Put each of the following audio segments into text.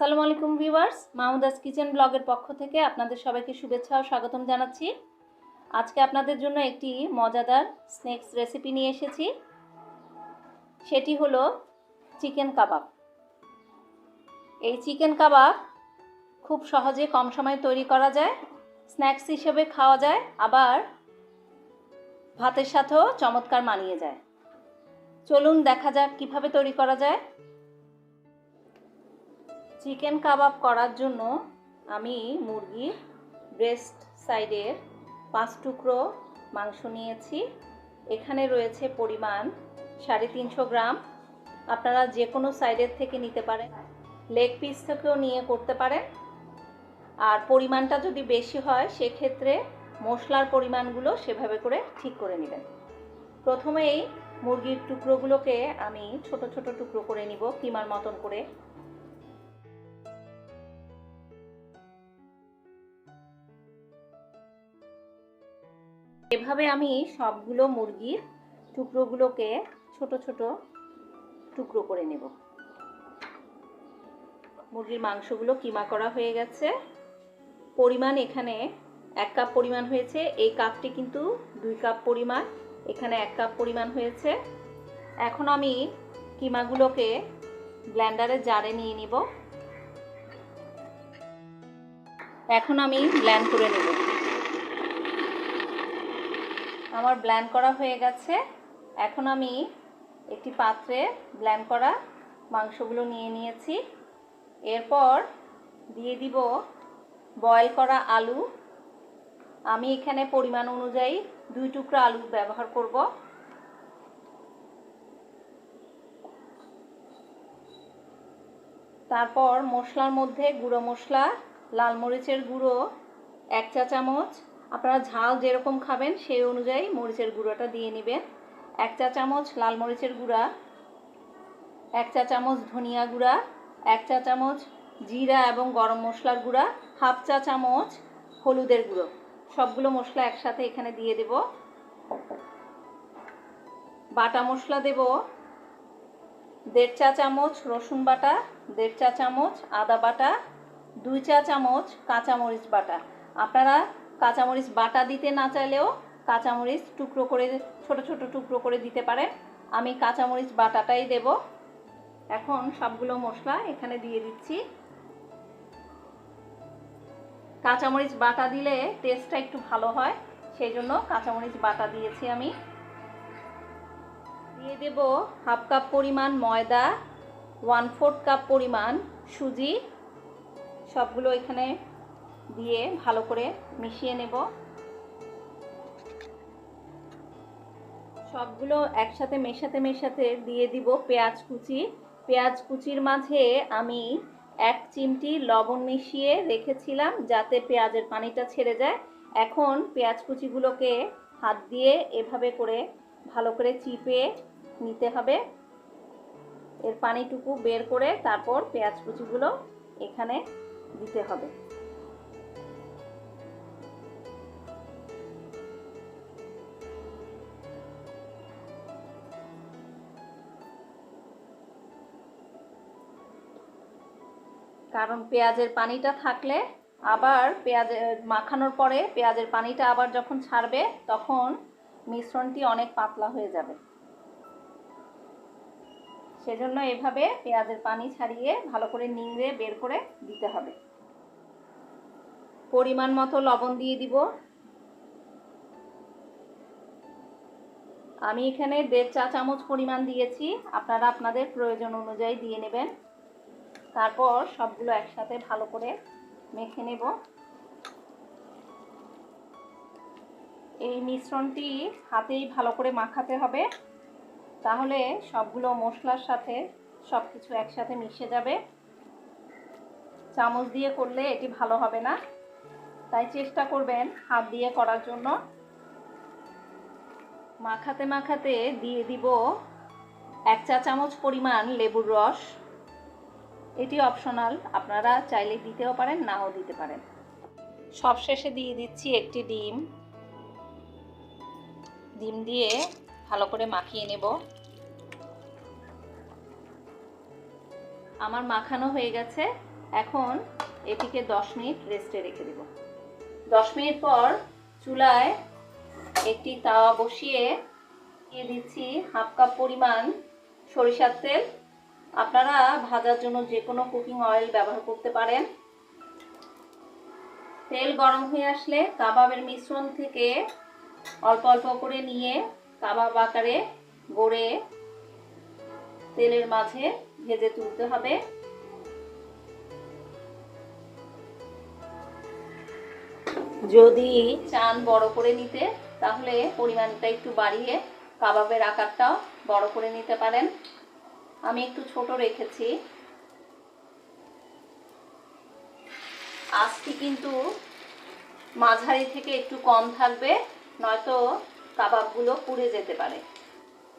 আসসালামু আলাইকুম viewers, Mahmuda's kitchen ব্লগের পক্ষ থেকে আপনাদের সবাইকে শুভেচ্ছা ও স্বাগতম জানাচ্ছি। আজকে আপনাদের জন্য একটি মজাদার স্ন্যাক্স রেসিপি নিয়ে এসেছি। সেটি হলো চিকেন কাবাব। এই চিকেন কাবাব খুব সহজে কম সময়ে তৈরি করা যায়, স্ন্যাক্স হিসেবে খাওয়া যায়, আবার ভাতের সাথেও চমৎকার মানিয়ে যায়। চলুন দেখা যাক কিভাবে তৈরি করা যায়। চিকেন কাবাব করার জন্য আমি মুরগির ব্রেস্ট সাইডের 5 টুকরো মাংস নিয়েছি। এখানে রয়েছে পরিমাণ 350 গ্রাম। আপনারা যে কোনো সাইডের থেকে নিতে পারেন, লেগ পিস থেকেও নিয়ে করতে পারেন। আর পরিমাণটা যদি বেশি হয় সেক্ষেত্রে মশলার পরিমাণগুলো সেভাবে করে ঠিক করে নেবেন। প্রথমেই মুরগির টুকরোগুলোকে আমি ছোট ছোট টুকরো করে নিব, কিমার মতন করে। এভাবে আমি সবগুলো মুরগির টুকরোগুলোকে ছোট ছোট টুকরো করে নেব। মুরগির মাংসগুলো কিমা করা হয়ে গেছে। পরিমাণ এখানে 1 কাপ পরিমাণ হয়েছে। এই কাপটি কিন্তু 2 কাপ পরিমাণ, এখানে 1 কাপ পরিমাণ হয়েছে। এখন আমি কিমাগুলোকে ব্লেন্ডারের জারে নিয়ে নিব। এখন আমি ব্লেন্ড করে নেব। আমার ব্লেন্ড করা হয়ে গেছে। এখন আমি একটি পাত্রে ব্লেন্ড করা মাংসগুলো নিয়ে নিয়েছি। এরপর দিয়ে দিব বয়েল করা আলু। আমি এখানে পরিমাণ অনুযায়ী 2 টুকরা আলু ব্যবহার করব। তারপর মশলার মধ্যে গুঁড়ো মশলা, লাল মরিচের গুঁড়ো 1 চা চামচ। আপনারা ঝাল যেরকম খাবেন সেই অনুযায়ী মরিচের গুঁড়োটা দিয়ে নেবেন। 1 চা চামচ লাল মরিচের গুঁড়া, 1 চা চামচ ধনিয়া গুঁড়া, 1 চা চামচ জিরা এবং গরম মশলার গুঁড়া, 1/2 চা চামচ হলুদের গুঁড়ো। সবগুলো মশলা একসাথে এখানে দিয়ে দেব। বাটা মশলা দেব 1.5 চা চামচ রসুন বাটা, 1.5 চা চামচ আদা বাটা, 2 চা চামচ কাঁচামরিচ বাটা। আপনারা কাঁচামরিচ বাটা দিতে না চাইলেও কাঁচামরিচ টুকরো করে ছোট ছোট টুকরো করে দিতে পারেন। আমি কাঁচামরিচ বাটাটাই দেব। এখন সবগুলো মশলা এখানে দিয়ে দিচ্ছি। কাঁচামরিচ বাটা দিলে টেস্টটা একটু ভালো হয়, সেই জন্য কাঁচামরিচ বাটা দিয়েছি আমি। দিয়ে দেব 1/2 কাপ পরিমাণ ময়দা, 1/4 কাপ পরিমাণ সুজি। সবগুলো এখানে দিয়ে ভালো করে মিশিয়ে নেব। সবগুলো একসাথে মেশাতে দিয়ে দিব পেঁয়াজ কুচি। পেঁয়াজ কুচির মাঝে আমি 1 চিমটি লবণ মিশিয়ে রেখেছিলাম যাতে পেঁয়াজের পানিটা ছেড়ে যায়। এখন পেঁয়াজ কুচিগুলোকে হাত দিয়ে এভাবে করে ভালো করে চিপে নিতে হবে। এর পানিটুকু বের করে তারপর পেঁয়াজ কুচিগুলো এখানে দিতে হবে। কারণ পেঁয়াজের পানিটা থাকলে আবার মাখানোর পরে পেঁয়াজের পানিটা আবার যখন ছাড়বে তখন মিশ্রণটি অনেক পাতলা হয়ে যাবে। সেজন্য এভাবে পেঁয়াজের পানি ছাড়িয়ে ভালো করে নিংড়ে বের করে দিতে হবে। পরিমাণ মতো লবণ দিয়ে দিব। আমি এখানে 1.5 চা চামচ পরিমাণ দিয়েছি, আপনারা আপনাদের প্রয়োজন অনুযায়ী দিয়ে নেবেন। তারপর সবগুলো একসাথে ভালো করে মেখে নেব। এই মিশ্রণটি হাতেই ভালো করে মাখাতে হবে, তাহলে সবগুলো মশলার সাথে সব কিছু একসাথে মিশে যাবে। চামচ দিয়ে করলে এটি ভালো হবে না, তাই চেষ্টা করবেন হাত দিয়ে করার জন্য। মাখাতে মাখাতে দিয়ে দিব 1 চা চামচ পরিমাণ লেবুর রস। এটি অপশনাল, আপনারা চাইলে দিতেও পারেন, নাও দিতে পারেন। সবশেষে দিয়ে দিচ্ছি একটি ডিম। ডিম দিয়ে ভালো করে মাখিয়ে নেব। আমার মাখানো হয়ে গেছে। এখন এটিকে 10 মিনিট রেস্টে রেখে দেব। 10 মিনিট পর চুলায় একটি তাওয়া বসিয়ে দিয়ে দিচ্ছি হাফ কাপ পরিমাণ সরিষার তেল। আপনারা ভাজার জন্য যে কোনো কুকিং অয়েল ব্যবহার করতে পারেন। তেল গরম হয়ে আসলে কাবাবের মিশ্রণ থেকে অল্প অল্প করে নিয়ে কাবাব আকারে গড়ে তেলের মাঝে ভেজে তুলতে হবে। যদি চান বড় করে নিতে তাহলে পরিমাণটা একটু বাড়িয়ে কাবাবের আকারটাও বড় করে নিতে পারেন। আমি একটু ছোট রেখেছি। আঁচটি কিন্তু মাঝারি থেকে একটু কম থাকবে, নয়তো কাবাবগুলো পুড়ে যেতে পারে।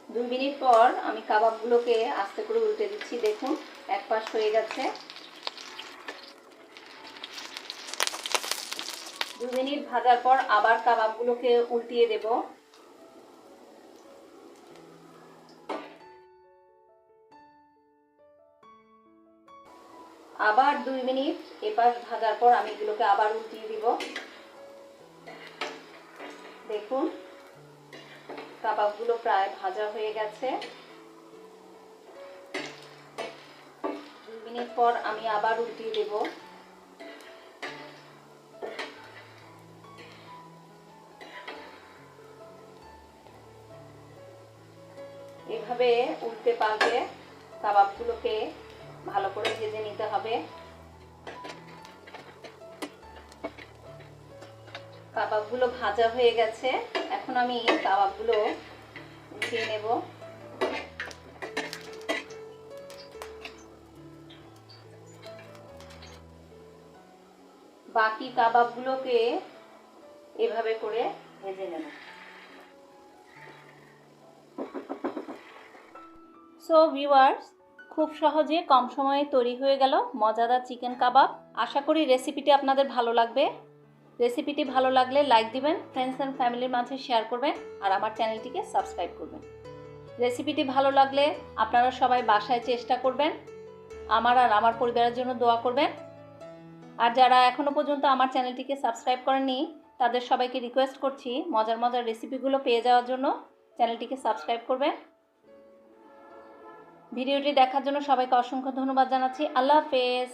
2 মিনিট পর আমি কাবাবগুলোকে আস্তে করে উল্টে দিচ্ছি। দেখুন এক পাশ হয়ে গেছে। 2 মিনিট ভাজার পর আবার কাবাবগুলোকে উল্টিয়ে দেব। আবার 2 মিনিট এপাশ ভাজার পর আমি এগুলোকে আবার উল্টিয়ে দিব। দেখুন কাবাবগুলো প্রায় ভাজা হয়ে গেছে। 2 মিনিট পর আমি আবার উল্টিয়ে দেব। এভাবে উল্টে পাল্টে কাবাবগুলোকে ভালো করে ভেজে নিতে হবে। কাবাবগুলো ভাজা হয়ে গেছে। এখন আমি কাবাবগুলো উঠিয়ে নেব। বাকি কাবাবগুলোকে এভাবে করে ভেজে নেব। সো ভিউয়ার্স, খুব সহজে কম সময়ে তৈরি হয়ে গেল মজাদার চিকেন কাবাব। আশা করি রেসিপিটি আপনাদের ভালো লাগবে। রেসিপিটি ভালো লাগলে লাইক দিবেন, ফ্রেন্ডস অ্যান্ড ফ্যামিলির মাঝে শেয়ার করবেন আর আমার চ্যানেলটিকে সাবস্ক্রাইব করবেন। রেসিপিটি ভালো লাগলে আপনারা সবাই বাসায় চেষ্টা করবেন। আমার আর আমার পরিবারের জন্য দোয়া করবেন। আর যারা এখনও পর্যন্ত আমার চ্যানেলটিকে সাবস্ক্রাইব করেননি তাদের সবাইকে রিকোয়েস্ট করছি মজার মজার রেসিপিগুলো পেয়ে যাওয়ার জন্য চ্যানেলটিকে সাবস্ক্রাইব করবেন। ভিডিওটি দেখার জন্য সবাইকে অসংখ্য ধন্যবাদ জানাচ্ছি। আল্লাহ হাফেজ।